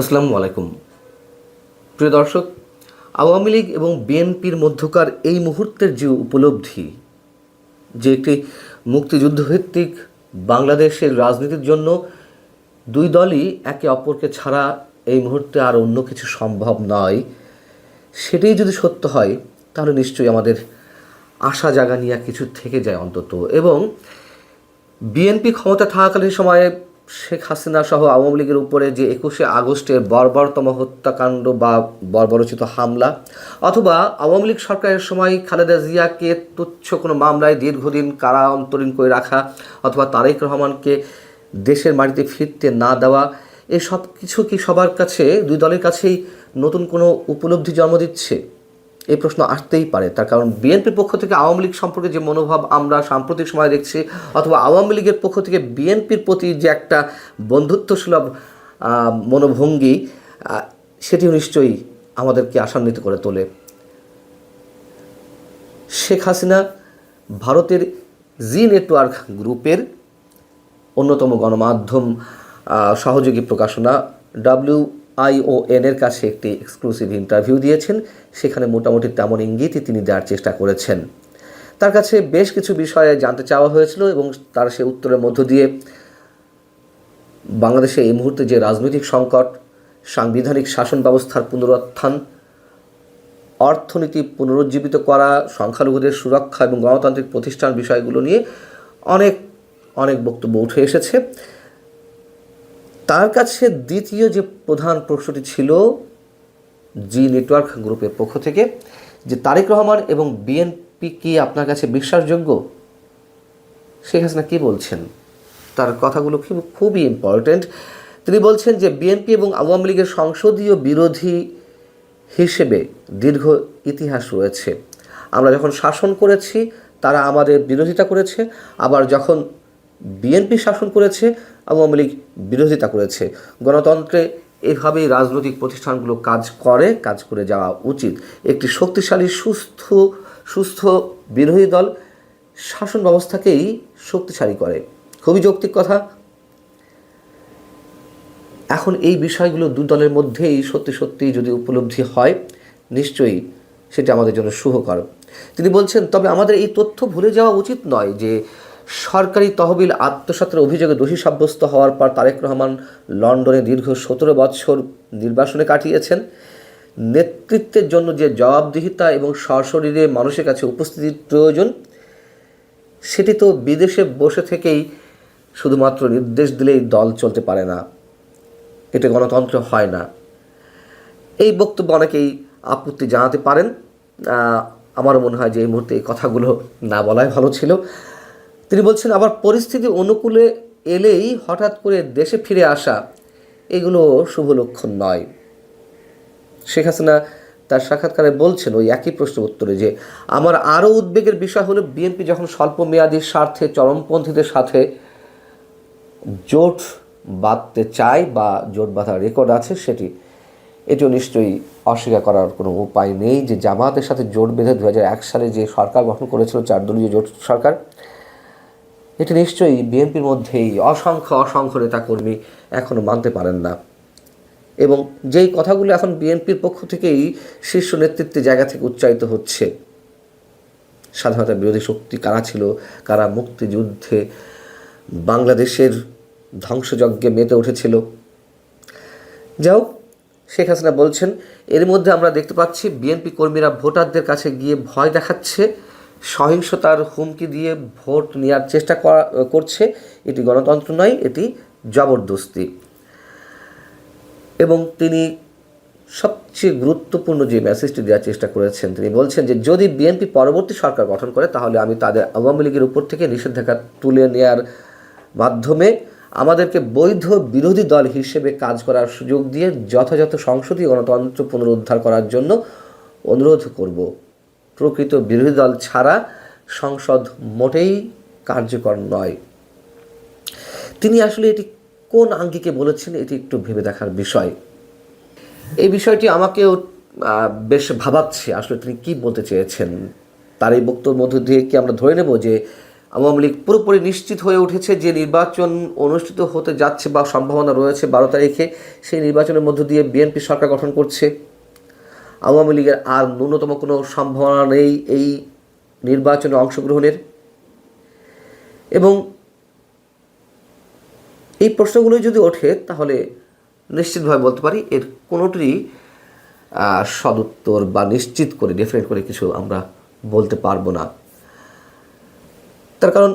আসসালামু আলাইকুম। প্রিয় দর্শক, আওয়ামী লীগ এবং বিএনপির মধ্যকার এই মুহূর্তের যে উপলব্ধি, যে একটি মুক্তিযুদ্ধভিত্তিক বাংলাদেশের রাজনীতির জন্য দুই দলই একে অপরকে ছাড়া এই মুহূর্তে আর অন্য কিছু সম্ভব নয়, সেটাই যদি সত্য হয় তাহলে নিশ্চয়ই আমাদের আশা জাগা নিয়ে কিছু থেকে যায় অন্তত। এবং বিএনপি ক্ষমতা থাকাকালীন সময়ে শেখ হাসিনা সহ আওয়ামী লীগের উপরে যে 21শে আগস্টের বর্বরতম হত্যাকাণ্ড বা বর্বরচিত হামলা, অথবা আওয়ামী লীগ সরকারের সময় খালেদা জিয়াকে তুচ্ছ কোনো মামলায় দীর্ঘদিন কারা অন্তরীণ করে রাখা, অথবা তারেক রহমানকে দেশের মাটিতে ফিরতে না দেওয়া, এই সব কিছু কি সবার কাছে, দুই দলের কাছেই নতুন কোনো উপলব্ধি জন্ম দিচ্ছে? এই প্রশ্ন আসতেই পারে। তার কারণ বিএনপির পক্ষ থেকে আওয়ামী লীগ সম্পর্কে যে মনোভাব আমরা সাম্প্রতিক সময় দেখছি, অথবা আওয়ামী লীগের পক্ষ থেকে বিএনপির প্রতি যে একটা বন্ধুত্বসুলভ মনোভঙ্গি, সেটিও নিশ্চয়ই আমাদেরকে আশান্বিত করে তোলে। শেখ হাসিনা ভারতের জি নেটওয়ার্ক গ্রুপের অন্যতম গণমাধ্যম সহযোগী প্রকাশনা WION-এর কাছে একটি এক্সক্লুসিভ ইন্টারভিউ দিয়েছেন। সেখানে মোটামুটি তেমন ইঙ্গিতই তিনি দেওয়ার চেষ্টা করেছেন। তার কাছে বেশ কিছু বিষয়ে জানতে চাওয়া হয়েছিল এবং তার সে উত্তরের মধ্য দিয়ে বাংলাদেশে এই মুহূর্তে যে রাজনৈতিক সংকট, সাংবিধানিক শাসন ব্যবস্থার পুনরুত্থান, অর্থনীতি পুনরুজ্জীবিত করা, সংখ্যালঘুদের সুরক্ষা এবং গণতান্ত্রিক প্রতিষ্ঠান বিষয়গুলো নিয়ে অনেক অনেক বক্তব্য উঠে এসেছে। তার কাছে দ্বিতীয় যে প্রধান প্রশ্নটি ছিল জি নেটওয়ার্ক গ্রুপের পক্ষ থেকে, যে তারেক রহমান এবং বিএনপি কি আপনার কাছে বিশ্বাসযোগ্য? শেখ হাসিনা কী বলছেন? তার কথাগুলো খুবই ইম্পর্ট্যান্ট। তিনি বলছেন যে বিএনপি এবং আওয়ামী লীগের সংসদীয় বিরোধী হিসেবে দীর্ঘ ইতিহাস রয়েছে। আমরা যখন শাসন করেছি তারা আমাদের বিরোধিতা করেছে, আবার যখন বিএনপি শাসন করেছে আওয়ামী লীগ বিরোধিতা করেছে। গণতন্ত্রে এভাবেই রাজনৈতিক প্রতিষ্ঠানগুলো কাজ করে যাওয়া উচিত। একটি শক্তিশালী সুস্থ বিরোধী দল শাসন ব্যবস্থাকেই শক্তিশালী করে। খুবই যৌক্তিক কথা। এখন এই বিষয়গুলো দুই দলের মধ্যেই সত্যি যদি উপলব্ধি হয়, নিশ্চয়ই সেটা আমাদের জন্য শুভকর। তিনি বলছেন, তবে আমাদের এই তথ্য ভুলে যাওয়া উচিত নয় যে সরকারি তহবিল আত্মসাতের অভিযোগে দোষী সাব্যস্ত হওয়ার পর তারেক রহমান লন্ডনে দীর্ঘ 17 বছর নির্বাসনে কাটিয়েছেন। নেতৃত্বের জন্য যে জবাবদিহিতা এবং সশরীরে মানুষের কাছে উপস্থিতির প্রয়োজন, সেটি তো বিদেশে বসে থেকেই শুধুমাত্র নির্দেশ দিলেই দল চলতে পারে না। এটা গণতন্ত্র হয় না। এই বক্তব্য অনেকেই আপত্তি জানাতে পারেন। আমারও মনে হয় যে এই মুহূর্তে এই কথাগুলো না বলাই ভালো ছিল। তিনি বলছেন, আবার পরিস্থিতি অনুকূলে এলেই হঠাৎ করে দেশে ফিরে আসা, এগুলো শুভ লক্ষণ নয়। শেখ হাসিনা তার সাক্ষাৎকারে বলছেন ওই একই প্রশ্নের উত্তরে যে, আমার আরও উদ্বেগের বিষয় হলো বিএনপি যখন স্বল্প মেয়াদী স্বার্থে চরমপন্থীদের সাথে জোট বাঁধতে চায় বা জোট বাঁধার রেকর্ড আছে, এটিও নিশ্চয়ই অস্বীকার করার কোনো উপায় নেই যে জামায়াতের সাথে জোট বেঁধে 2001 সালে যে সরকার গঠন করেছিল 4 দলীয় জোট সরকার, এটি নিশ্চয়ই বিএনপির মধ্যেই অসংখ্য নেতাকর্মী এখনও মানতে পারেন না। এবং যেই কথাগুলো এখন বিএনপির পক্ষ থেকেই শীর্ষ নেতৃত্বের জায়গা থেকে উচ্চারিত হচ্ছে, স্বাধীনতা বিরোধী শক্তি কারা ছিল, কারা মুক্তিযুদ্ধে বাংলাদেশের ধ্বংসযজ্ঞে মেতে উঠেছিল। যাই হোক, শেখ হাসিনা বলছেন, এর মধ্যে আমরা দেখতে পাচ্ছি বিএনপি কর্মীরা ভোটারদের কাছে গিয়ে ভয় দেখাচ্ছে, সহিংসতার হুমকি দিয়ে ভোট নেওয়ার চেষ্টা করছে। এটি গণতন্ত্র নয়, এটি জবরদস্তি। এবং তিনি সবচেয়ে গুরুত্বপূর্ণ যে মেসেজটি দেওয়ার চেষ্টা করেছেন, তিনি বলছেন যে যদি বিএনপি পরবর্তী সরকার গঠন করে তাহলে আমি তাদের আওয়ামী লীগের উপর থেকে নিষেধাজ্ঞা তুলে নেওয়ার মাধ্যমে আমাদেরকে বৈধ বিরোধী দল হিসেবে কাজ করার সুযোগ দিয়ে যথাযথ সংসদীয় গণতন্ত্র পুনরুদ্ধার করার জন্য অনুরোধ করব। প্রকৃত বিরোধী দল ছাড়া সংসদ মোটেই কার্যকর নয়। তিনি আসলে এটি কোন আঙ্গিকে বলেছেন, এটি একটু ভেবে দেখার বিষয়। এই বিষয়টি আমাকেও বেশ ভাবাচ্ছে। আসলে তিনি কী বলতে চেয়েছেন? তার এই বক্তব্যের মধ্য দিয়ে কি আমরা ধরে নেব যে আওয়ামী লীগ পুরোপুরি নিশ্চিত হয়ে উঠেছে যে নির্বাচন অনুষ্ঠিত হতে যাচ্ছে বা সম্ভাবনা রয়েছে 12 তারিখে, সেই নির্বাচনের মধ্য দিয়ে বিএনপি সরকার গঠন করছে। আওয়ামী লীগের আর ন্যূনতম কোনো সম্ভাবনা নেই এই নির্বাচনে অংশগ্রহণের। এবং এই প্রশ্নগুলো যদি ওঠে তাহলে নিশ্চিতভাবে বলতে পারি এর কোনোটিরই সদুত্তর বা নিশ্চিত করে ডেফিনেট করে কিছু আমরা বলতে পারবো না। তার কারণ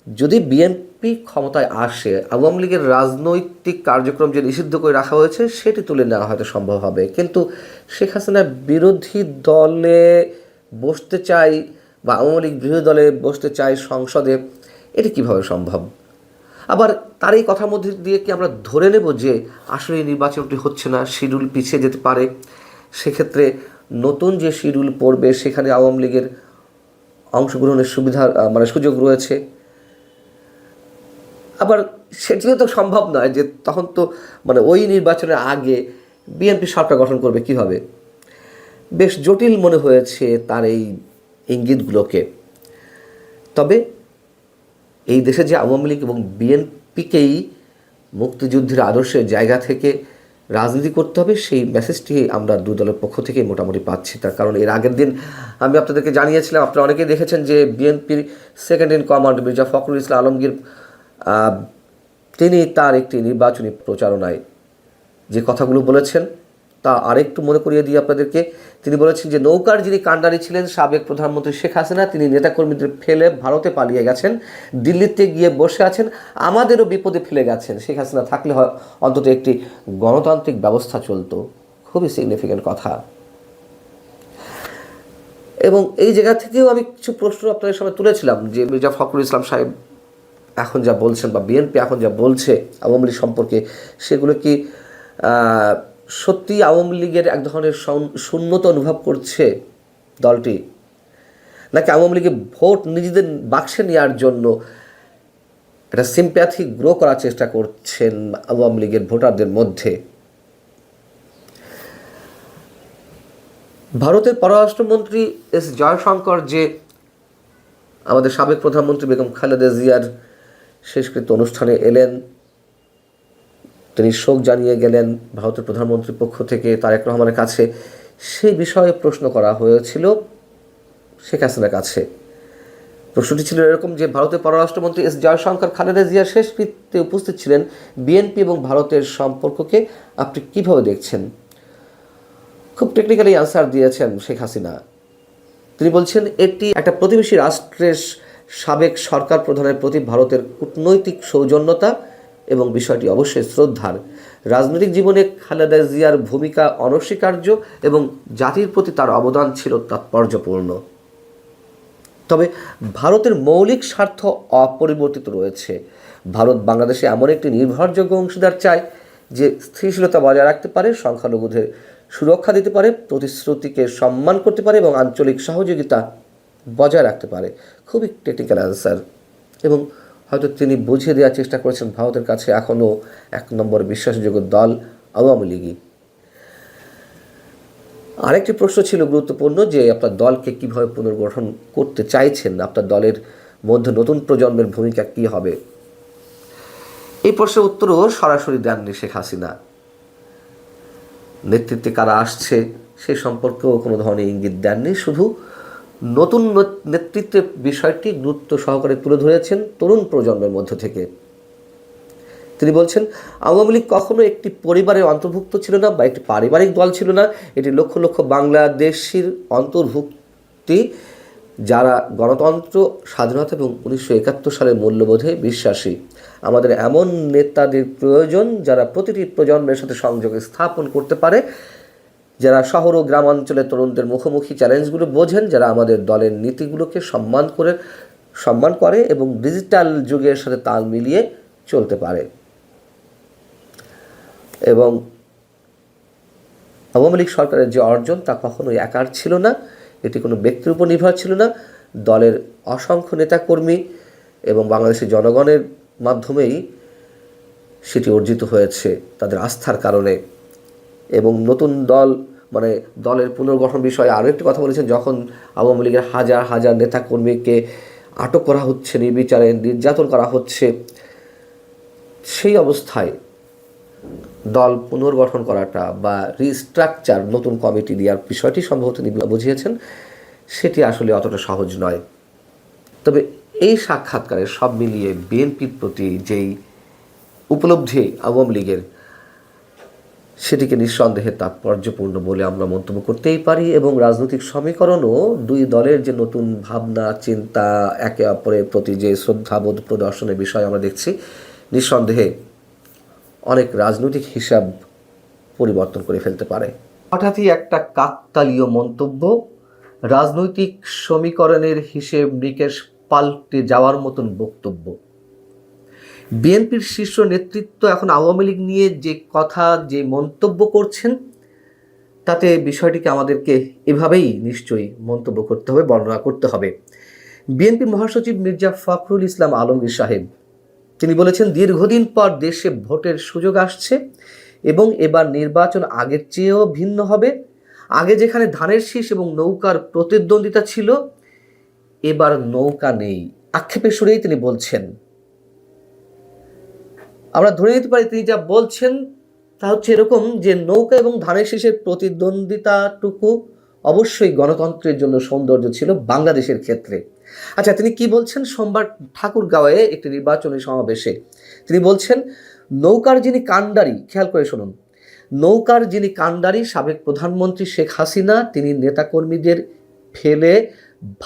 যদি বিএনপি ক্ষমতায় আসে, আওয়ামী লীগের রাজনৈতিক কার্যক্রম যে নিষিদ্ধ করে রাখা হয়েছে সেটি তুলে নেওয়া হয়তো সম্ভব হবে, কিন্তু শেখ হাসিনা বিরোধী দলে বসতে চাই বা আওয়ামী লীগ বিরোধী দলে বসতে চাই সংসদে, এটি কীভাবে সম্ভব? আবার তার এই কথার মধ্যে দিয়ে কি আমরা ধরে নেব যে আসলে এই নির্বাচনটি হচ্ছে না, শিডিউল পিছিয়ে যেতে পারে, সেক্ষেত্রে নতুন যে শিডিউল পড়বে সেখানে আওয়ামী লীগের অংশগ্রহণের সুবিধা সুযোগ রয়েছে? আবার সেটিও তো সম্ভব নয় যে তখন তো ওই নির্বাচনের আগে বিএনপি সরকার গঠন করবে কীভাবে? বেশ জটিল মনে হয়েছে তার এই ইঙ্গিতগুলোকে। তবে এই দেশে যে আওয়ামী লীগ এবং বিএনপিকেই মুক্তিযুদ্ধের আদর্শের জায়গা থেকে রাজনীতি করতে হবে, সেই মেসেজটি আমরা দুই দলের পক্ষ থেকেই মোটামুটি পাচ্ছি। তার কারণ এর আগের দিন আমি আপনাদেরকে জানিয়েছিলাম, আপনারা অনেকেই দেখেছেন যে বিএনপির second in command Mirza Fakhrul Islam Alamgir তিনি তার একটি নির্বাচনী প্রচারণায় যে কথাগুলো বলেছেন তা আরেকটু মনে করিয়ে দিই আপনাদেরকে। তিনি বলেছেন যে নৌকার যিনি কাণ্ডারি ছিলেন সাবেক প্রধানমন্ত্রী শেখ হাসিনা, তিনি নেতাকর্মীদের ফেলে ভারতে পালিয়ে গেছেন, দিল্লিতে গিয়ে বসে আছেন, আমাদেরও বিপদে ফেলে গেছেন। শেখ হাসিনা থাকলে অন্তত একটি গণতান্ত্রিক ব্যবস্থা চলতো। খুবই সিগনিফিক্যান্ট কথা। এবং এই জায়গা থেকেও আমি কিছু প্রশ্ন আপনাদের সামনে তুলেছিলাম যে মির্জা ফখরুল ইসলাম সাহেব এখন যা বলছেন বা বিএনপি এখন যা বলছে আওয়ামী লীগ সম্পর্কে, সেগুলো কি সত্যি আওয়ামী লীগের এক ধরনের শূন্যতা অনুভব করছে দলটি, নাকি আওয়ামী লীগের ভোট নিজেদের বাক্সে নেওয়ার জন্য একটা সিম্প্যাথি গ্রো করার চেষ্টা করছেন আওয়ামী লীগের ভোটারদের মধ্যে? ভারতের পররাষ্ট্রমন্ত্রী এস জয়শঙ্কর যে আমাদের সাবেক প্রধানমন্ত্রী বেগম খালেদা জিয়ার শেষকৃত্য অনুষ্ঠানে এলেন, তিনি শোক জানিয়ে গেলেন ভারতের প্রধানমন্ত্রীর পক্ষ থেকে তারেক রহমানের কাছে। সেই বিষয়ে প্রশ্ন করা হয়েছিল শেখ হাসিনার কাছে। প্রশ্নটি ছিল এরকম যে ভারতের পররাষ্ট্রমন্ত্রী এস জয়শঙ্কর খালেদা জিয়ার শেষকৃত্যে উপস্থিত ছিলেন, বিএনপি এবং ভারতের সম্পর্ককে আপনি কীভাবে দেখছেন? খুব টেকনিক্যালি আনসার দিয়েছেন শেখ হাসিনা। তিনি বলছেন এটি একটা প্রতিবেশী রাষ্ট্রের সাবেক সরকার প্রধানের প্রতি ভারতের কূটনৈতিক সৌজন্যতা এবং বিষয়টি অবশ্যই শ্রদ্ধার। রাজনৈতিক জীবনে খালেদা জিয়ার ভূমিকা অনস্বীকার্য এবং জাতির প্রতি তার অবদান ছিল তাৎপর্যপূর্ণ। তবে ভারতের মৌলিক স্বার্থ অপরিবর্তিত রয়েছে। ভারত বাংলাদেশে এমন একটি নির্ভরযোগ্য অংশীদার চায় যে স্থিতিশীলতা বজায় রাখতে পারে, সংখ্যালঘুদের সুরক্ষা দিতে পারে, প্রতিশ্রুতিকে সম্মান করতে পারে এবং আঞ্চলিক সহযোগিতা বজায় রাখতে পারে। খুবই টেকনিক্যাল অ্যান্সার, এবং হয়তো তিনি বুঝিয়ে দেওয়ার চেষ্টা করেছেন ভারতের কাছে এখনও এক নম্বর বিশ্বাসযোগ্য দল আওয়ামী লীগই। আরেকটি প্রশ্ন ছিল গুরুত্বপূর্ণ যে আপনার দলকে কীভাবে পুনর্গঠন করতে চাইছেন, আপনার দলের মধ্যে নতুন প্রজন্মের ভূমিকা কী হবে? এই প্রশ্নের উত্তরও সরাসরি দেননি শেখ হাসিনা। নেতৃত্বে কারা আসছে সে সম্পর্কেও কোনো ধরনের ইঙ্গিত দেননি, শুধু নতুন নেতৃত্বের বিষয়টি গুরুত্ব সহকারে তুলে ধরেছেন তরুণ প্রজন্মের মধ্য থেকে। তিনি বলছেন আওয়ামী লীগ কখনো একটি পরিবারের অন্তর্ভুক্ত ছিল না বা একটি পারিবারিক দল ছিল না, এটি লক্ষ লক্ষ বাংলাদেশির অন্তর্ভুক্তি যারা গণতন্ত্র, স্বাধীনতা এবং 1971 সালের মূল্যবোধে বিশ্বাসী। আমাদের এমন নেতাদের প্রয়োজন যারা প্রতিটি প্রজন্মের সাথে সংযোগ স্থাপন করতে পারে, যারা শহর ও গ্রামাঞ্চলের তরুণদের মুখোমুখি চ্যালেঞ্জগুলো বোঝেন, যারা আমাদের দলের নীতিগুলোকে সম্মান করে এবং ডিজিটাল যুগের সাথে তাল মিলিয়ে চলতে পারে। এবং আওয়ামী লীগ সরকারের যে অর্জন তা কখনোই একার ছিল না, এটি কোনো ব্যক্তির উপর নির্ভর ছিল না, দলের অসংখ্য নেতাকর্মী এবং বাংলাদেশের জনগণের মাধ্যমেই সেটি অর্জিত হয়েছে তাদের আস্থার কারণে। এবং নতুন দল দলের পুনর্গঠন বিষয়ে আরও একটি কথা বলেছেন, যখন আওয়ামী লীগের হাজার হাজার নেতাকর্মীকে আটক করা হচ্ছে, নির্বিচারে নির্যাতন করা হচ্ছে, সেই অবস্থায় দল পুনর্গঠন করাটা বা রিস্ট্রাকচার, নতুন কমিটি দেওয়ার বিষয়টি সম্ভবত তিনি বুঝিয়েছেন, সেটি আসলে অতটা সহজ নয়। তবে এই সাক্ষাৎকারে সব মিলিয়ে বিএনপির প্রতি যেই উপলব্ধি আওয়ামী লীগের, সেটিকে নিঃসন্দেহে তাৎপর্যপূর্ণ বলে আমরা মন্তব্য করতেই পারি। এবং রাজনৈতিক সমীকরণও দুই দলের যে নতুন ভাবনা চিন্তা, একে অপরের প্রতি যে শ্রদ্ধাবোধ প্রদর্শনের বিষয় আমরা দেখছি, নিঃসন্দেহে অনেক রাজনৈতিক হিসাব পরিবর্তন করে ফেলতে পারে। হঠাৎই একটা কাকতালীয় মন্তব্য, রাজনৈতিক সমীকরণের হিসেব নিকেশ পাল্টে যাওয়ার মতন বক্তব্য। বিএনপির শীর্ষ নেতৃত্ব এখন আওয়ামী লীগ নিয়ে যে কথা, যে মন্তব্য করছেন, তাতে বিষয়টিকে আমাদেরকে এভাবেই নিশ্চয়ই মন্তব্য করতে হবে, বর্ণনা করতে হবে। বিএনপি মহাসচিব মির্জা ফখরুল ইসলাম আলমগীর সাহেব তিনি বলেছেন, দীর্ঘদিন পর দেশে ভোটের সুযোগ আসছে এবং এবার নির্বাচন আগের চেয়েও ভিন্ন হবে। আগে যেখানে ধানের শীষ এবং নৌকার প্রতিদ্বন্দ্বিতা ছিল, এবার নৌকা নেই। আক্ষেপের সুরেই তিনি বলছেন। আমরা ধরে নিতে পারি তিনি যা বলছেন তা হচ্ছে এরকম যে নৌকা এবং ধানের শীষের প্রতিদ্বন্দ্বিতাটুকু অবশ্যই গণতন্ত্রের জন্য সৌন্দর্য ছিল বাংলাদেশের ক্ষেত্রে। আচ্ছা, তিনি কি বলছেন? সোমবার ঠাকুরগাঁওয়ে একটি নির্বাচনী সমাবেশে তিনি বলছেন, নৌকার যিনি কাণ্ডারি, খেয়াল করে শুনুন, নৌকার যিনি কাণ্ডারি সাবেক প্রধানমন্ত্রী শেখ হাসিনা, তিনি নেতাকর্মীদের ফেলে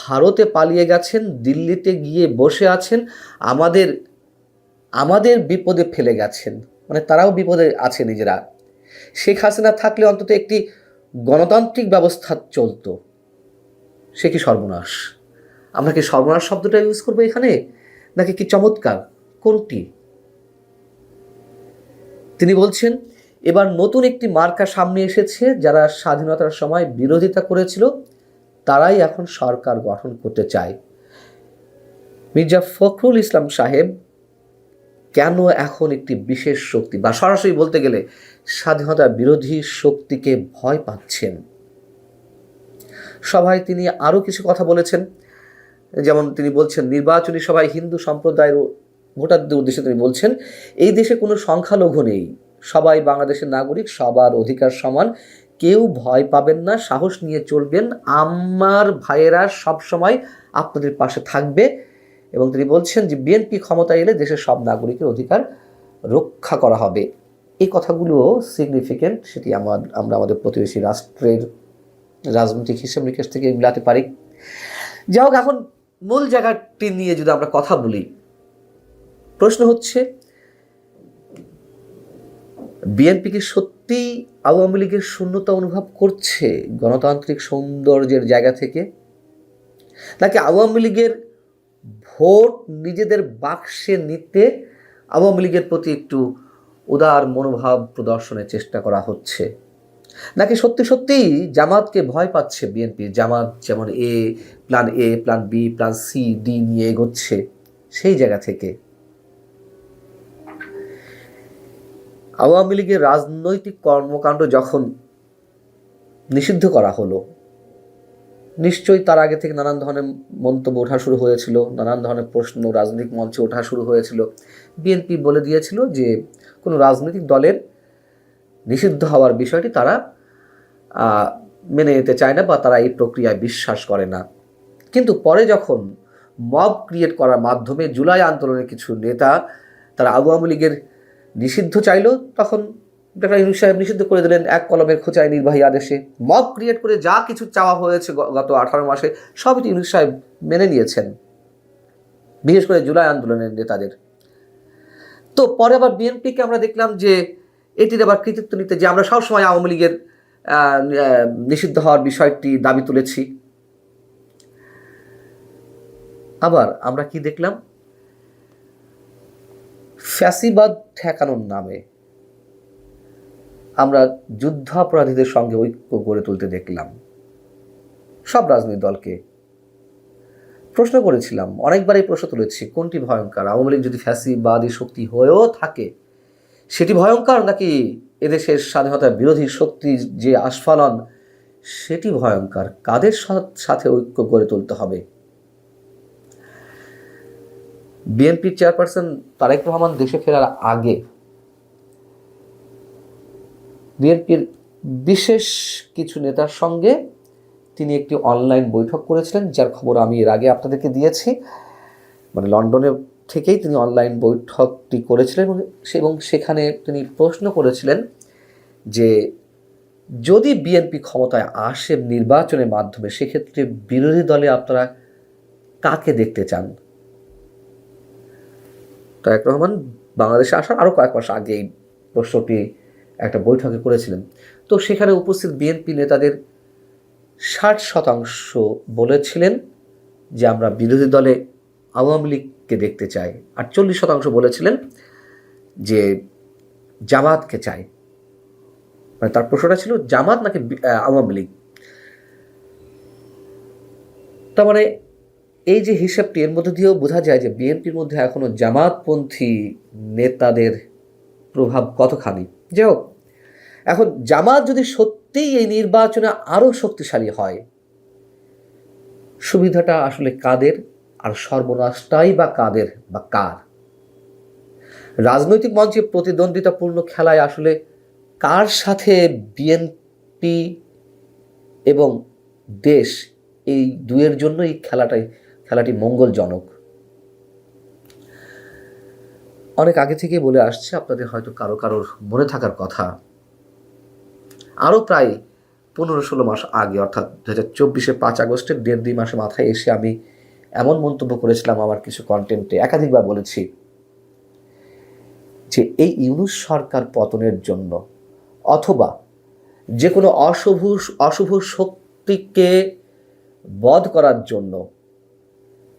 ভারতে পালিয়ে গেছেন, দিল্লিতে গিয়ে বসে আছেন, আমাদের বিপদে ফেলে গেছেন, মানে তারাও বিপদে আছে নিজেরা। শেখ হাসিনা থাকলে অন্তত একটি গণতান্ত্রিক ব্যবস্থা চলতো, সে কি সর্বনাশ। আমরা কি সর্বনাশ শব্দটা ইউজ করবো এখানে, নাকি কি চমৎকার, কোনটি? তিনি বলছেন, এবার নতুন একটি মার্কা সামনে এসেছে, যারা স্বাধীনতার সময় বিরোধিতা করেছিল তারাই এখন সরকার গঠন করতে চায়। মির্জা ফখরুল ইসলাম সাহেব কেন এখন একটি বিশেষ শক্তি বা সরাসরি বলতে গেলে স্বাধীনতা বিরোধী শক্তিকে ভয় পাচ্ছেন? সভায় তিনি আরও কিছু কথা বলেছেন, যেমন তিনি বলছেন, নির্বাচনী সভায় হিন্দু সম্প্রদায়ের ভোটারদের উদ্দেশ্যে তিনি বলছেন, এই দেশে কোনো সংখ্যালঘু নেই, সবাই বাংলাদেশের নাগরিক, সবার অধিকার সমান, কেউ ভয় পাবেন না, সাহস নিয়ে চলবেন, আমার ভাইয়েরা সবসময় আপনাদের পাশে থাকবে। এবং তিনি বলছেন যে বিএনপি ক্ষমতায় এলে দেশের সব নাগরিকের অধিকার রক্ষা করা হবে। এই কথাগুলো সিগনিফিকেন্ট, সেটি আমরা আমাদের প্রতিবেশী রাষ্ট্রের রাজনৈতিক হিসেব নিকেশ থেকে মিলাতে পারি। যাই হোক, এখন মূল জায়গাটি নিয়ে যদি আমরা কথা বলি, প্রশ্ন হচ্ছে, বিএনপি কি সত্যি আওয়ামী লীগের শূন্যতা অনুভব করছে গণতান্ত্রিক সৌন্দর্যের জায়গা থেকে, নাকি আওয়ামী লীগের ভোট নিজেদের বাক্সে নিতে আওয়ামী লীগের প্রতি একটু উদার মনোভাব প্রদর্শনের চেষ্টা করা হচ্ছে, নাকি সত্যি সত্যিই জামাতকে ভয় পাচ্ছে বিএনপি? জামাত যেমন plan A, plan B, plan C, D নিয়ে এগোচ্ছে, সেই জায়গা থেকে আওয়ামী লীগের রাজনৈতিক কর্মকাণ্ড যখন নিষিদ্ধ করা হলো, নিশ্চয়ই তার আগে থেকে নানান ধরনের মন্তব্য ওঠা শুরু হয়েছিল, নানান ধরনের প্রশ্ন রাজনৈতিক মঞ্চে ওঠা শুরু হয়েছিল। বিএনপি বলে দিয়েছিল যে কোনো রাজনৈতিক দলের নিষিদ্ধ হওয়ার বিষয়টি তারা মেনে নিতে চায় না বা তারা এই প্রক্রিয়ায় বিশ্বাস করে না। কিন্তু পরে যখন মব ক্রিয়েট করার মাধ্যমে জুলাই আন্দোলনের কিছু নেতা তারা আওয়ামী লীগের নিষিদ্ধ চাইল, তখন ডক্টর ইউনূস সাহেব নিষিদ্ধ করে দিলেন এক কলমের খোঁচায় নির্বাহী আদেশে। মব ক্রিয়েট করে যা কিছু চাওয়া হয়েছে গত 18 মাসে সবই ইউনূস সাহেব মেনে নিয়েছেন, বিশেষ করে জুলাই আন্দোলনের নেতাদের। তো পরে আবার বিএনপিকে আমরা দেখলাম যে এটির আবার কৃতিত্ব নিতে, যে আমরা সবসময় আওয়ামী লীগের নিষিদ্ধ হওয়ার বিষয়টি দাবি তুলেছি। আবার আমরা কি দেখলাম, ফ্যাসিবাদ ঠেকানোর নামে আমরা যুদ্ধাপরাধীদের সঙ্গে ঐক্য গড়ে তুলতে দেখলাম সব রাজনৈতিক দলকে। প্রশ্ন করেছিলাম, অনেকবার এই প্রশ্ন তুলেছি, কোনটি ভয়ঙ্কর? আওয়ামী লীগ যদি ফ্যাসিবাদী শক্তি হয়েও থাকে সেটি ভয়ঙ্কর, নাকি এদেশের স্বাধীনতা বিরোধী শক্তির যে আস্ফালন সেটি ভয়ঙ্কর? কাদের সাথে ঐক্য গড়ে তুলতে হবে? বিএনপির চেয়ারপারসন তারেক রহমান দেশে ফেরার আগে বিএনপির বিশেষ কিছু নেতার সঙ্গে তিনি একটি অনলাইন বৈঠক করেছিলেন, যার খবর আমি এর আগে আপনাদেরকে দিয়েছি। মানে লন্ডনে থেকেই তিনি অনলাইন বৈঠকটি করেছিলেন এবং সেখানে তিনি প্রশ্ন করেছিলেন যে যদি বিএনপি ক্ষমতায় আসে নির্বাচনের মাধ্যমে, সেক্ষেত্রে বিরোধী দলে আপনারা কাকে দেখতে চান। তারেক রহমান বাংলাদেশে আসার আরও কয়েক মাস আগে এই প্রশ্নটি একটা বৈঠকে করেছিলেন। তো সেখানে উপস্থিত বিএনপি নেতাদের 60% বলেছিলেন যে আমরা বিরোধী দলে আওয়ামী লীগকে দেখতে চাই, আর 40% বলেছিলেন যে জামাতকে চাই। মানে তার প্রশ্নটা ছিল জামাত নাকি আওয়ামী লীগ। তার মানে এই যে হিসাবটি, এর মধ্যে দিয়েও বোঝা যায় যে বিএনপির মধ্যে এখনো জামাতপন্থী নেতাদের প্রভাব কতখানি। যাই হোক, এখন জামাত যদি সত্যিই এই নির্বাচনে আরও শক্তিশালী হয়, সুবিধাটা আসলে কাদের আর সর্বনাশটাই বা কাদের বা কার? রাজনৈতিক মঞ্চে প্রতিদ্বন্দ্বিতাপূর্ণ খেলায় আসলে কার সাথে বিএনপি এবং দেশ, এই দুয়ের জন্য এই খেলাটি মঙ্গলজনক। অনেক আগে থেকেই বলে আসছে, আপনাদের হয়তো কারোর মনে থাকার কথা, আরও প্রায় 15-16 মাস আগে, অর্থাৎ 2024 5 আগস্টের 1.5-2 মাসের মাথায় এসে আমি এমন মন্তব্য করেছিলাম আমার কিছু কন্টেন্টে, একাধিকবার বলেছি যে এই ইউনূস সরকার পতনের জন্য অথবা যে কোনো অশুভ শক্তিকে বধ করার জন্য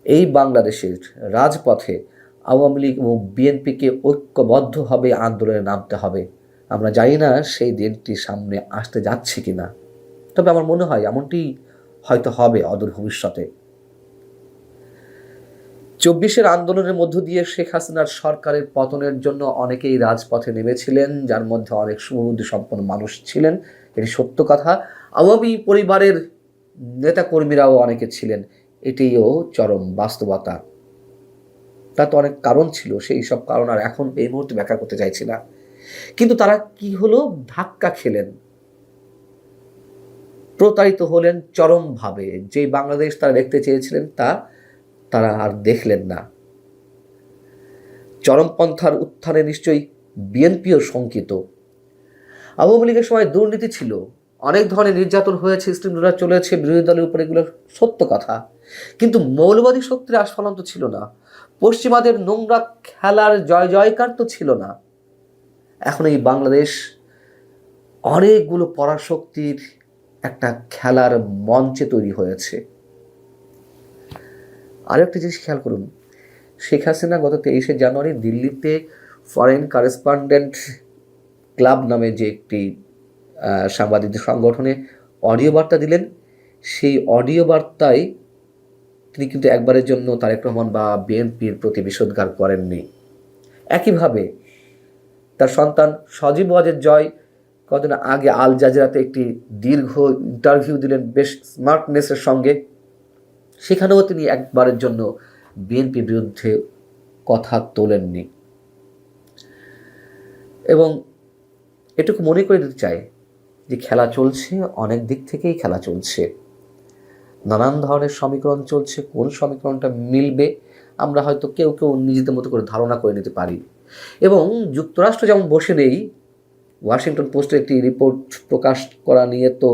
এই বাংলাদেশের রাজপথে আওয়ামী লীগ এবং বিএনপিকে ঐক্যবদ্ধভাবে আন্দোলনে নামতে হবে। আমরা জানি না সেই দিনটি সামনে আসতে যাচ্ছে কিনা, তবে আমার মনে হয় এমনটি হয়তো হবে অদূর ভবিষ্যতে। 24-এর আন্দোলনের মধ্য দিয়ে শেখ হাসিনার সরকারের পতনের জন্য অনেকেই রাজপথে নেমেছিলেন, যার মধ্যে অনেক সুবুদ্ধি সম্পন্ন মানুষ ছিলেন, এটি সত্য কথা। আওয়ামী পরিবারের নেতাকর্মীরাও অনেকে ছিলেন, এটিও চরম বাস্তবতা। তার তো অনেক কারণ ছিল, সেই সব কারণ আর এখন এই মুহূর্তে ব্যাখ্যা করতে চাইছি না। কিন্তু তারা কি হলো, ধাক্কা খেলেন, প্রতারিত হলেন চরমভাবে। যে বাংলাদেশ তারা দেখতে চেয়েছিলেন তা তারা আর দেখলেন না। চরমপন্থার উত্থানে নিশ্চয়ই বিএনপিও শঙ্কিত। আওয়ামী লীগের সময় দুর্নীতি ছিল, অনেক ধরনের নির্যাতন হয়েছে, স্টিমরোলার চলেছে বিরোধী দলের উপর, এগুলো সত্য কথা। কিন্তু মৌলবাদী শক্তির আস্ফালন তো ছিল না, পশ্চিমাদের নোংরা খেলার জয় জয়কার তো ছিল না। এখন এই বাংলাদেশ অনেকগুলো পরাশক্তির একটা খেলার মঞ্চে তৈরি হয়েছে। আরেকটা জিনিস খেয়াল করুন, শেখ হাসিনা গত 23শে জানুয়ারি দিল্লিতে ফরেন করেসপন্ডেন্ট ক্লাব নামে যে একটি সাংবাদিকদের সংগঠনে অডিও বার্তা দিলেন। সেই অডিও বার্তায় তিনি কিন্তু একবারের জন্য তারেক রহমান বা বিএনপির প্রতি বিষোদ্গার করেননি। একইভাবে তার সন্তান সজীব ওয়াজেদ জয় কদিন আগে আল জাজিরাতে একটি দীর্ঘ ইন্টারভিউ দিলেন বেশ স্মার্টনেসের সঙ্গে, সেখানেও তিনি একবারের জন্য বিএনপির বিরুদ্ধে কথা তোলেননি। এবং এটুকু মনে করে দিতে চাই যে খেলা চলছে, অনেক দিক থেকেই খেলা চলছে, নানান ধরনের সমীকরণ চলছে। কোন সমীকরণটা মিলবে আমরা হয়তো কেউ নিজেদের মতো করে ধারণা করে নিতে পারি। এবং যুক্তরাষ্ট্র যেমন বসে নেই, ওয়াশিংটন পোস্টের একটি রিপোর্ট প্রকাশ করা নিয়ে তো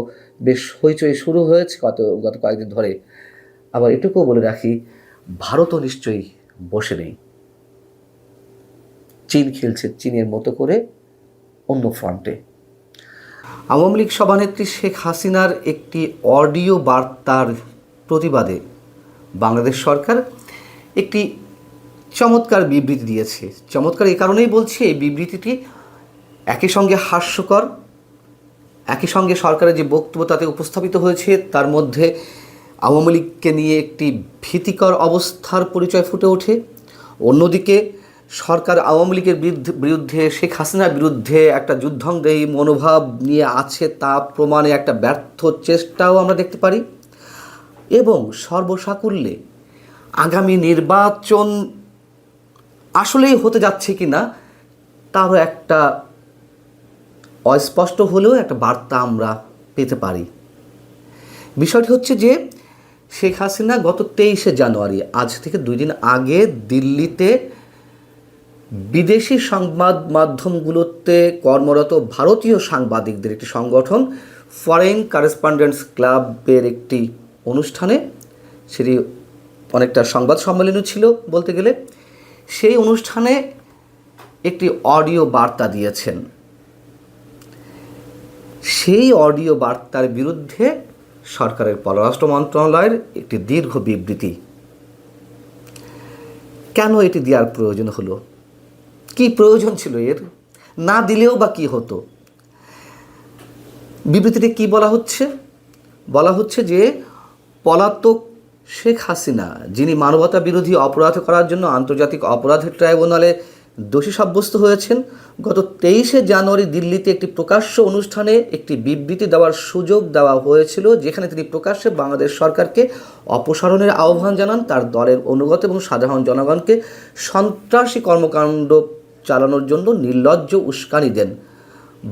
বেশ হইচই শুরু হয়েছে গত কয়েকদিন ধরে। আবার এটুকুও বলে রাখি, ভারতও নিশ্চয়ই বসে নেই। চীন খেলছে চীনের মতো করে অন্য ফ্রন্টে। আওয়ামী লীগ সভানেত্রী শেখ হাসিনার একটি অডিও বার্তার প্রতিবাদে বাংলাদেশ সরকার একটি চমৎকার বিবৃতি দিয়েছে। চমৎকার এই কারণেই বলছি, এই বিবৃতিটি একই সঙ্গে হাস্যকর, একই সঙ্গে সরকারের যে বক্তব্য তাতে উপস্থাপিত হয়েছে তার মধ্যে আওয়ামী লীগকে নিয়ে একটি ভীতিকর অবস্থার পরিচয় ফুটে ওঠে। অন্যদিকে সরকার আওয়ামী লীগের বিরুদ্ধে শেখ হাসিনার বিরুদ্ধে একটা যুদ্ধংদেহী মনোভাব নিয়ে আছে, তা প্রমাণে একটা ব্যর্থ চেষ্টাও আমরা দেখতে পারি। এবং সর্বসাকুল্যে আগামী নির্বাচন আসলেই হতে যাচ্ছে কি না তারও একটা অস্পষ্ট হলেও একটা বার্তা আমরা পেতে পারি। বিষয়টি হচ্ছে যে শেখ হাসিনা গত 23শে জানুয়ারি, আজ থেকে 2 দিন আগে, দিল্লিতে বিদেশি সংবাদ মাধ্যমগুলোতে কর্মরত ভারতীয় সাংবাদিকদের একটি সংগঠন ফরেন করেসপন্ডেন্টস ক্লাবের একটি অনুষ্ঠানে, সেটি অনেকটা সংবাদ সম্মেলনও ছিল বলতে গেলে, সেই অনুষ্ঠানে একটি অডিও বার্তা দিয়েছেন। সেই অডিও বার্তার বিরুদ্ধে সরকারের পররাষ্ট্র মন্ত্রণালয়ের একটি দীর্ঘ বিবৃতি। কেন এটি দেওয়ার প্রয়োজন হলো? কি প্রয়োজন ছিল এর? না দিলেও বা কী হতো? বিবৃতিতে কি বলা হচ্ছে? বলা হচ্ছে যে পলাতক শেখ হাসিনা, যিনি মানবতা বিরোধী অপরাধ করার জন্য আন্তর্জাতিক অপরাধ ট্রাইব্যুনালে দোষী সাব্যস্ত হয়েছেন, গত 23শে জানুয়ারি দিল্লিতে একটি প্রকাশ্য অনুষ্ঠানে একটি বিবৃতি দেওয়ার সুযোগ দেওয়া হয়েছিল, যেখানে তিনি প্রকাশ্যে বাংলাদেশ সরকারকে অপসারণের আহ্বান জানান, তার দলের অনুগত এবং সাধারণ জনগণকে সন্ত্রাসী কর্মকাণ্ড চালানোর জন্য নির্লজ্জ উস্কানি দেন,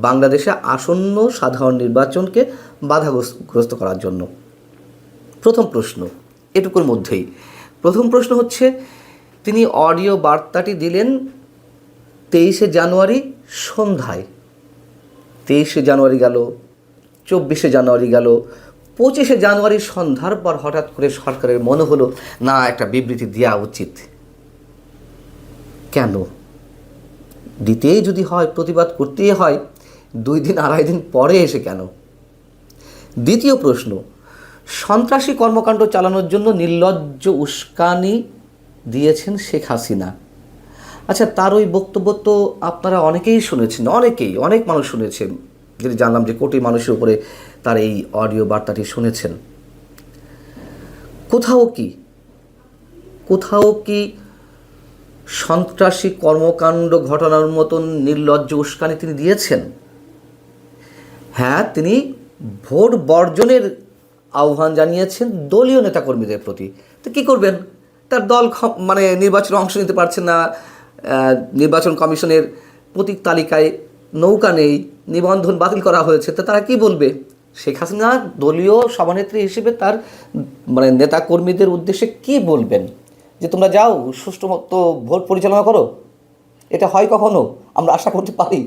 বাংলাদেশে আসন্ন সাধারণ নির্বাচনকে বাধাগ্রস্ত করার জন্য। প্রথম প্রশ্ন এটুকুর মধ্যেই। প্রথম প্রশ্ন হচ্ছে, তিনি অডিও বার্তাটি দিলেন 23শে জানুয়ারি সন্ধ্যায়। 23শে জানুয়ারি গেল, 24শে জানুয়ারি গেল, 25শে জানুয়ারি সন্ধ্যার পর হঠাৎ করে সরকারের মনে হলো না, একটা বিবৃতি দেওয়া উচিত। কেন? দিতেই যদি হয়, প্রতিবাদ করতেই হয়, 2 দিন 2.5 দিন পরে এসে কেন? দ্বিতীয় প্রশ্ন, সন্ত্রাসী কর্মকাণ্ড চালানোর জন্য নির্লজ্জ উস্কানি দিয়েছেন শেখ হাসিনা। আচ্ছা, তার ওই বক্তব্য তো আপনারা অনেকেই শুনেছেন, অনেক মানুষ শুনেছেন, যদি জানলাম যে কোটি মানুষের উপরে তার এই অডিও বার্তাটি শুনেছেন। কোথাও কি সন্ত্রাসী কর্মকাণ্ড ঘটানোর মতন নির্লজ্জ উস্কানি তিনি দিয়েছেন? হ্যাঁ, তিনি ভোট বর্জনের আহ্বান জানিয়েছেন দলীয় নেতাকর্মীদের প্রতি। তো কী করবেন? তার দল নির্বাচনে অংশ নিতে পারছে না, নির্বাচন কমিশনের প্রতীক তালিকায় নৌকা নেই, নিবন্ধন বাতিল করা হয়েছে, তো তারা কি বলবে? শেখ হাসিনা দলীয় সভানেত্রী হিসেবে তার নেতাকর্মীদের উদ্দেশ্যে কি বলবেন? যে তোমরা যাও, সুষ্ঠু মতো ভোট পরিচালনা করো? এটা হয় কখনো? আমরা আশা করতে পারি?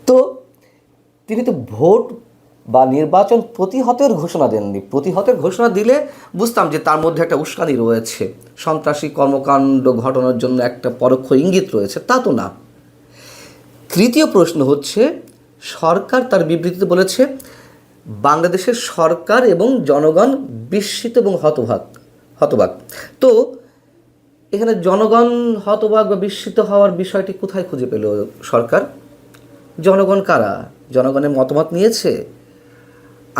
তো তিনি তো ভোট বা নির্বাচন প্রতিহতের ঘোষণা দেননি। প্রতিহতের ঘোষণা দিলে বুঝতাম যে তার মধ্যে একটা উস্কানি রয়েছে, সন্ত্রাসী কর্মকাণ্ড ঘটানোর জন্য একটা পরোক্ষ ইঙ্গিত রয়েছে, তা তো না। তৃতীয় প্রশ্ন হচ্ছে, সরকার তার বিবৃতিতে বলেছে বাংলাদেশের সরকার এবং জনগণ বিস্মিত এবং হতবাক। তো এখানে জনগণ হতবাক বা বিস্মিত হওয়ার বিষয়টি কোথায় খুঁজে পেল সরকার? জনগণ কারা? জনগণের মতামত নিয়েছে?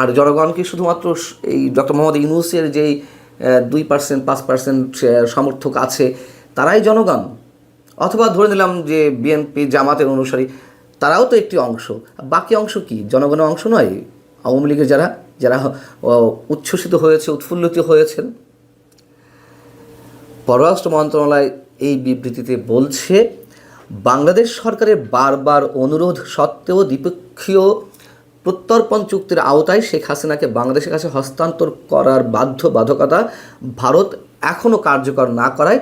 আর জনগণ কি শুধুমাত্র এই ডক্টর মোহাম্মদ ইউনূসের যেই 2%, 5% সমর্থক আছে তারাই জনগণ? অথবা ধরে নিলাম যে বিএনপি জামাতের অনুসারী, তারাও তো একটি অংশ। বাকি অংশ কি জনগণের অংশ নয়? আওয়ামী লীগের যারা উচ্ছ্বসিত হয়েছে, উৎফুল্লিত হয়েছেন। পররাষ্ট্র মন্ত্রণালয় এই বিবৃতিতে বলছে, বাংলাদেশ সরকারের বারবার অনুরোধ সত্ত্বেও দ্বিপক্ষীয় প্রত্যর্পণ চুক্তির আওতায় শেখ হাসিনাকে বাংলাদেশের কাছে হস্তান্তর করার বাধ্যবাধকতা ভারত এখনও কার্যকর না করায়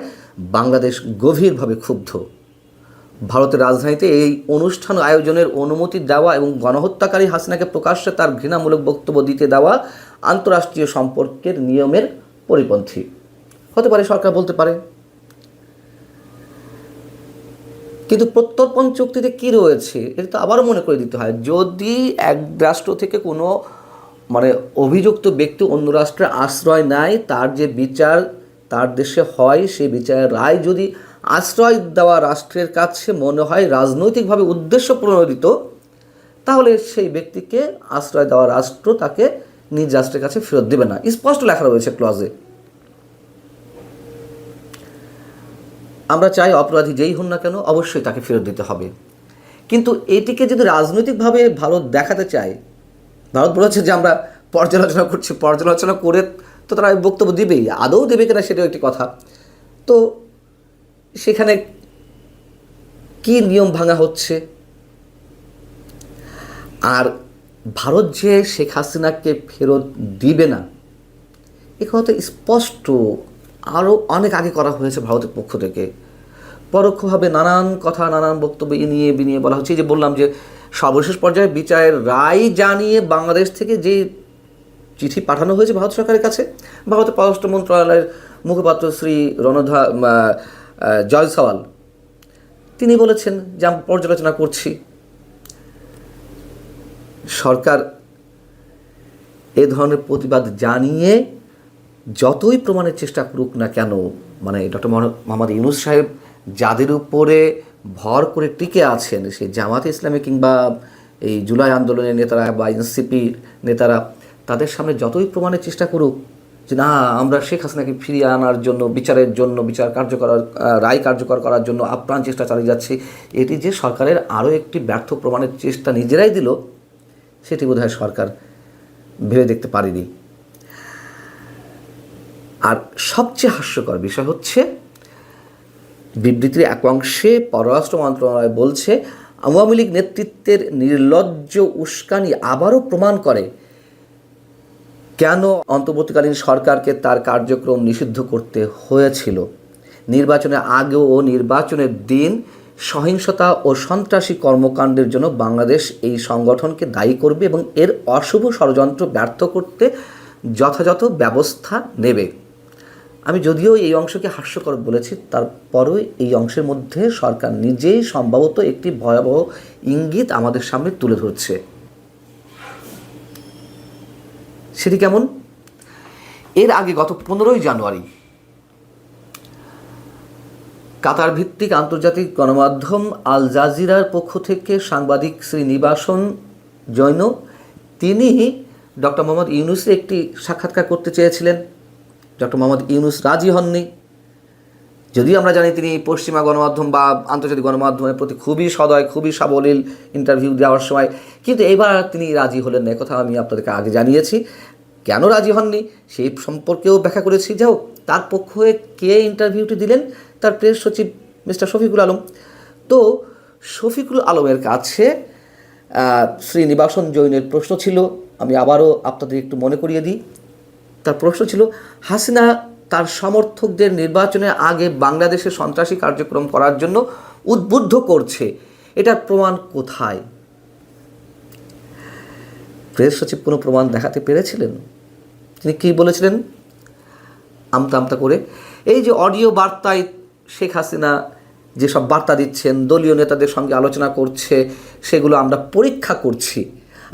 বাংলাদেশ গভীরভাবে ক্ষুব্ধ। ভারতের রাজধানীতে এই অনুষ্ঠান আয়োজনের অনুমতি দেওয়া এবং গণহত্যাকারী হাসিনাকে প্রকাশ্যে তার ঘৃণামূলক বক্তব্য দিতে দেওয়া আন্তঃরাষ্ট্রীয় সম্পর্কের নিয়মের পরিপন্থী। হতে পারে, সরকার বলতে পারে, কিন্তু প্রত্যর্পণ চুক্তিতে কী রয়েছে এটা তো আবারও মনে করে দিতে হয়। যদি এক রাষ্ট্র থেকে কোনো অভিযুক্ত ব্যক্তি অন্য রাষ্ট্রে আশ্রয় নেয়, তার যে বিচার তার দেশে হয়, সেই বিচারের রায় যদি আশ্রয় দেওয়া রাষ্ট্রের কাছে মনে হয় রাজনৈতিকভাবে উদ্দেশ্য প্রণোদিত, তাহলে সেই ব্যক্তিকে আশ্রয় দেওয়া রাষ্ট্র তাকে নিজ রাষ্ট্রের কাছে ফেরত দেবে না। স্পষ্ট লেখা রয়েছে ক্লজে। আমরা চাই অপরাধী যেই হন না কেন অবশ্যই তাকে ফেরত দিতে হবে। কিন্তু এটিকে যদি রাজনৈতিকভাবে ভারত দেখাতে চায়, ভারত বলেছে যে আমরা পর্যালোচনা করছি, পর্যালোচনা করে তো তারা বক্তব্য দিবেই, আদৌ দেবে কিনা সেটাও একটি কথা। তো সেখানে কি নিয়ম ভাঙা হচ্ছে, আর ভারত যে শেখ হাসিনাকে ফেরত দিবে না এ কথা স্পষ্ট আরও অনেক আগে করা হয়েছে ভারতের পক্ষ থেকে। পরোক্ষভাবে নানান কথা নানান বক্তব্য নিয়ে বিনিয়ে বলা হচ্ছে। যে বললাম যে সর্বশেষ পর্যায়ে বিচারের রায় জানিয়ে বাংলাদেশ থেকে যে চিঠি পাঠানো হয়েছে ভারত সরকারের কাছে, ভারতের পররাষ্ট্র মন্ত্রণালয়ের মুখপাত্র শ্রী রণধা জয়সওয়াল তিনি বলেছেন যে আমি পর্যালোচনা করছি। সরকার এ ধরনের প্রতিবাদ জানিয়ে যতই প্রমাণের চেষ্টা করুক না কেন, মানে ডক্টর মোহাম্মদ ইউনূস সাহেব যাদের উপরে ভর করে টিকে আছেন, সেই জামাতে ইসলামী কিংবা এই জুলাই আন্দোলনের নেতারা বা এনসিপির নেতারা, তাদের সামনে যতই প্রমাণের চেষ্টা করুক যে না আমরা শেখ হাসিনাকে ফিরিয়ে আনার জন্য বিচারের জন্য বিচার কার্যকর রায় কার্যকর করার জন্য আপ্রাণ চেষ্টা চালিয়ে যাচ্ছে, এটি যে সরকারের আরও একটি ব্যর্থ প্রমাণের চেষ্টা নিজেরাই দিল, সেটি বোধহয় সরকার ভেবে দেখতে পারেনি। আর সবচেয়ে হাস্যকর বিষয় হচ্ছে বিবৃতির এক অংশে পররাষ্ট্র মন্ত্রণালয় বলছে আওয়ামী লীগ নেতৃত্বের নির্লজ্জ উস্কানি আবারও প্রমাণ করে কেন অন্তর্বর্তীকালীন সরকারকে তার কার্যক্রম নিষিদ্ধ করতে হয়েছিল। নির্বাচনের আগে ও নির্বাচনের দিন সহিংসতা ও সন্ত্রাসী কর্মকাণ্ডের জন্য বাংলাদেশ এই সংগঠনকে দায়ী করবে এবং এর অশুভ ষড়যন্ত্র ব্যর্থ করতে যথাযথ ব্যবস্থা নেবে। আমি যদিও এই অংশকে হাস্যকর বলেছি, তারপরও এই অংশের মধ্যে সরকার নিজেই সম্ভবত একটি ভয়াবহ ইঙ্গিত আমাদের সামনে তুলে ধরছে। সেটি কেমন? এর আগে গত 15ই জানুয়ারি কাতার ভিত্তিক আন্তর্জাতিক গণমাধ্যম আল জাজিরার পক্ষ থেকে সাংবাদিক শ্রী নিবাসন জৈন তিনি ডক্টর মোহাম্মদ ইউনূসের একটি সাক্ষাৎকার করতে চেয়েছিলেন। ডক্টর মোহাম্মদ ইউনূস রাজি হননি, যদিও আমরা জানি তিনি পশ্চিমা গণমাধ্যম বা আন্তর্জাতিক গণমাধ্যমের প্রতি খুবই সদয়, খুবই সাবলীল ইন্টারভিউ দেওয়ার সময়, কিন্তু এবার তিনি রাজি হলেন না। কথা আমি আপনাদেরকে আগে জানিয়েছি। কেন রাজি হননি সেই সম্পর্কেও ব্যাখ্যা করেছি। যাও তার পক্ষে কে ইন্টারভিউটি দিলেন, তার প্রেস সচিব মিস্টার শফিকুল আলম। তো শফিকুল আলমের কাছে শ্রী নিবাসন জৈনের প্রশ্ন ছিল, আমি আবারও আপনাদের একটু মনে করিয়ে দিই। তার প্রশ্ন ছিল হাসিনা তার সমর্থকদের নির্বাচনের আগে বাংলাদেশে সন্ত্রাসী কার্যক্রম করার জন্য উদ্বুদ্ধ করছে, এটার প্রমাণ কোথায়? প্রেস সচিব কোনো প্রমাণ দেখাতে পেরেছিলেন? তিনি কী বলেছিলেন আমতা আমতা করে? এই যে অডিও বার্তায় শেখ হাসিনা যেসব বার্তা দিচ্ছেন, দলীয় নেতাদের সঙ্গে আলোচনা করছে, সেগুলো আমরা পরীক্ষা করছি,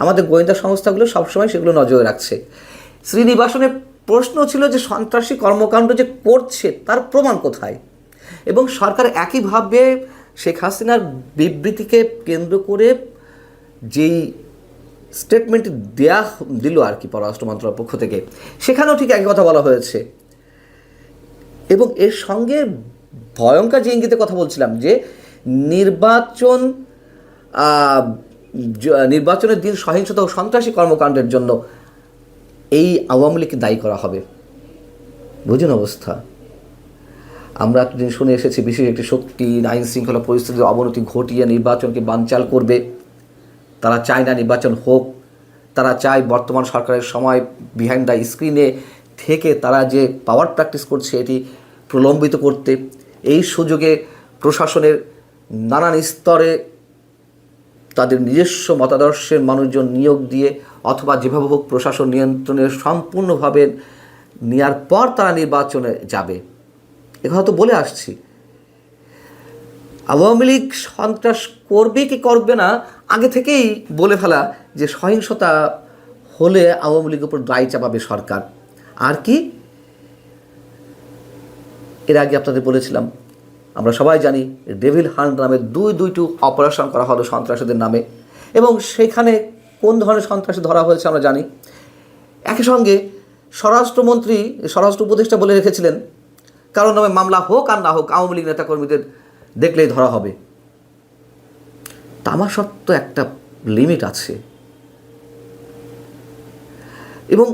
আমাদের গোয়েন্দা সংস্থাগুলো সবসময় সেগুলো নজরে রাখছে। শ্রীনিবাসনের প্রশ্ন ছিল যে সন্ত্রাসী কর্মকাণ্ড যে করছে তার প্রমাণ কোথায়? এবং সরকার একইভাবে শেখ হাসিনার বিবৃতিকে কেন্দ্র করে যেই স্টেটমেন্ট দিল আর কি পররাষ্ট্র মন্ত্রণালয়ের পক্ষ থেকে, সেখানেও ঠিক একই কথা বলা হয়েছে। এবং এর সঙ্গে ভয়ঙ্কর যে ইঙ্গিতে কথা বলছিলাম যে নির্বাচনের দিন সহিংসতা ও সন্ত্রাসী কর্মকাণ্ডের জন্য এই আওয়ামী লীগকে দায়ী করা হবে। বুঝুন অবস্থা। আমরা এতদিন শুনে এসেছি বিশেষ একটি শক্তি আইন শৃঙ্খলা পরিস্থিতির অবনতি ঘটিয়ে নির্বাচনকে বানচাল করবে। তারা চায় না নির্বাচন হোক, তারা চায় বর্তমান সরকারের সময় বিহাইন্ড দ্য স্ক্রিনে থেকে তারা যে পাওয়ার প্র্যাকটিস করছে এটি প্রলম্বিত করতে। এই সুযোগে প্রশাসনের নানান স্তরে তাদের নিজস্ব মতাদর্শের মানুষজন নিয়োগ দিয়ে অথবা যেভাবে হোক প্রশাসন নিয়ন্ত্রণের সম্পূর্ণভাবে নেওয়ার পর তারা নির্বাচনে যাবে। এখানে তো বলে আসছি আওয়ামী লীগ সন্ত্রাস করবে কি করবে না আগে থেকেই বলে ফেলা যে সহিংসতা হলে আওয়ামী লীগের উপর দায় চাপাবে সরকার। আর কি এর আগে আপনাদের বলেছিলাম, আমরা সবাই জানি ডেভিল হান্ট নামে দুইটি অপারেশন করা হলো সন্ত্রাসীদের নামে, এবং সেখানে কোন ধরনের সন্ত্রাসী ধরা হয়েছে আমরা জানি। একই সঙ্গে স্বরাষ্ট্র উপদেষ্টা বলে রেখেছিলেন কারোর নামে মামলা হোক আর না হোক আওয়ামী লীগ নেতাকর্মীদের দেখলেই ধরা হবে। তামাশার তো একটা লিমিট আছে। এবং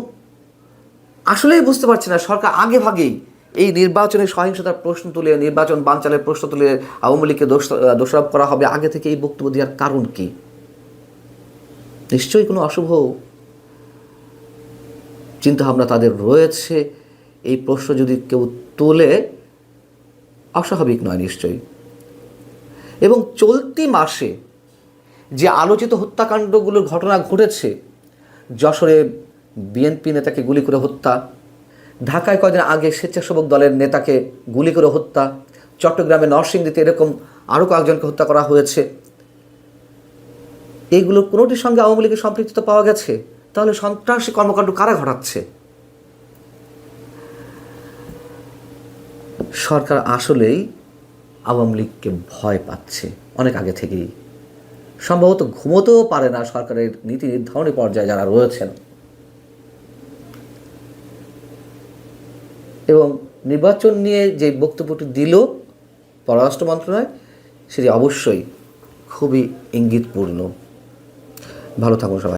আসলেই বুঝতে পারছি না সরকার আগে ভাগেই এই নির্বাচনে সহিংসতার প্রশ্ন তুলে, নির্বাচন বানচালের প্রশ্ন তুলে আওয়ামী লীগকে দোষারোপ করা হবে, আগে থেকে এই বক্তব্য দেওয়ার কারণ কি? নিশ্চয়ই কোনো অশুভ চিন্তাভাবনা তাদের রয়েছে। এই প্রশ্ন যদি কেউ তোলে, অস্বাভাবিক নয় নিশ্চয়ই। এবং চলতি মাসে যে আলোচিত হত্যাকাণ্ডগুলোর ঘটনা ঘটেছে, যশোরে বিএনপি নেতাকে গুলি করে হত্যা, ঢাকায় কয়েকদিন আগে স্বেচ্ছাসেবক দলের নেতাকে গুলি করে হত্যা, চট্টগ্রামে নরসিংদীতে এরকম আরও কয়েকজনকে হত্যা করা হয়েছে, এইগুলোর কোনোটির সঙ্গে আওয়ামী লীগের সম্পৃক্ততা পাওয়া গেছে? তাহলে সন্ত্রাসী কর্মকাণ্ড কারা ঘটাচ্ছে? সরকার আসলেই আওয়ামী লীগকে ভয় পাচ্ছে অনেক আগে থেকেই। সম্ভবত ঘুমোতেও পারে না সরকারের নীতি নির্ধারণী পর্যায়ে যারা রয়েছেন। এবং নির্বাচন নিয়ে যে বক্তব্যটি দিল পররাষ্ট্র মন্ত্রণালয়, সেটি অবশ্যই খুবই ইঙ্গিতপূর্ণ। ভালো থাকুন সবাই।